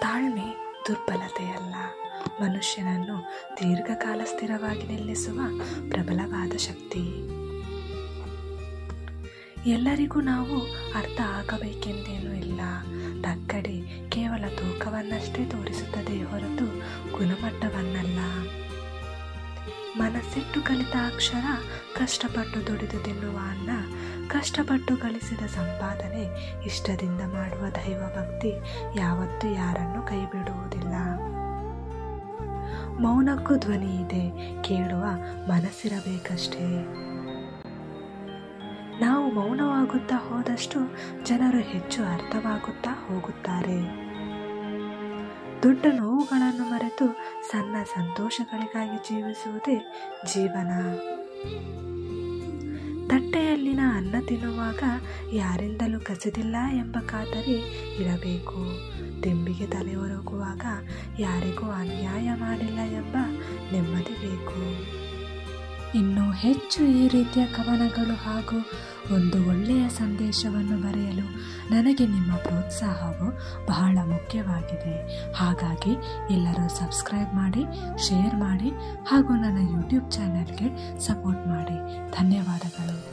ತಾಳ್ಮೆ ದುರ್ಬಲತೆಯಲ್ಲ, ಮನುಷ್ಯನನ್ನು ದೀರ್ಘಕಾಲ ಸ್ಥಿರವಾಗಿ ನಿಲ್ಲಿಸುವ ಪ್ರಬಲವಾದ ಶಕ್ತಿ. ಎಲ್ಲರಿಗೂ ನಾವು ಅರ್ಥ ಆಗಬೇಕೆಂದೇನೂ ಇಲ್ಲ. ತಕ್ಕಡಿ ಕೇವಲ ತೂಕವನ್ನಷ್ಟೇ ತೋರಿಸುತ್ತದೆ ಹೊರತು ಗುಣಮಟ್ಟವನ್ನಲ್ಲ. ಮನಸ್ಸಿಟ್ಟು ಕಲಿತ ಅಕ್ಷರ, ಕಷ್ಟಪಟ್ಟು ದುಡಿದು ತಿನ್ನುವ ಅನ್ನ, ಕಷ್ಟಪಟ್ಟು ಗಳಿಸಿದ ಸಂಪಾದನೆ, ಇಷ್ಟದಿಂದ ಮಾಡುವ ದೈವ ಭಕ್ತಿ ಯಾವತ್ತೂ ಯಾರನ್ನು ಕೈ ಬಿಡುವುದಿಲ್ಲ. ಮೌನಕ್ಕೂ ಧ್ವನಿ ಇದೆ, ಕೇಳುವ ಮನಸ್ಸಿರಬೇಕಷ್ಟೇ. ನಾವು ಮೌನವಾಗುತ್ತಾ ಹೋದಷ್ಟು ಜನರು ಹೆಚ್ಚು ಅರ್ಥವಾಗುತ್ತಾ ಹೋಗುತ್ತಾರೆ. ದೊಡ್ಡ ನೋವುಗಳನ್ನು ಮರೆತು ಸಣ್ಣ ಸಂತೋಷಗಳಿಗಾಗಿ ಜೀವಿಸುವುದೇ ಜೀವನ. ತಟ್ಟೆಯಲ್ಲಿನ ಅನ್ನ ತಿನ್ನುವಾಗ ಯಾರಿಂದಲೂ ಕಸಿದಿಲ್ಲ ಎಂಬ ಖಾತರಿ ಇರಬೇಕು. ತೆಂಬಿಗೆ ತಲೆ ಒರಗುವಾಗ ಯಾರಿಗೂ ಅನ್ಯಾಯ ಮಾಡಿಲ್ಲ ಎಂಬ ನೆಮ್ಮದಿ ಬೇಕು. ಇನ್ನೂ ಹೆಚ್ಚು ಈ ರೀತಿಯ ಕವನಗಳು ಹಾಗೂ ಒಂದು ಒಳ್ಳೆಯ ಸಂದೇಶವನ್ನು ಬರೆಯಲು ನನಗೆ ನಿಮ್ಮ ಪ್ರೋತ್ಸಾಹವು ಬಹಳ ಮುಖ್ಯವಾಗಿದೆ. ಹಾಗಾಗಿ ಎಲ್ಲರೂ ಸಬ್ಸ್ಕ್ರೈಬ್ ಮಾಡಿ, ಶೇರ್ ಮಾಡಿ ಹಾಗೂ ನನ್ನ ಯೂಟ್ಯೂಬ್ ಚಾನಲ್ಗೆ ಸಪೋರ್ಟ್ ಮಾಡಿ. ಧನ್ಯವಾದಗಳು.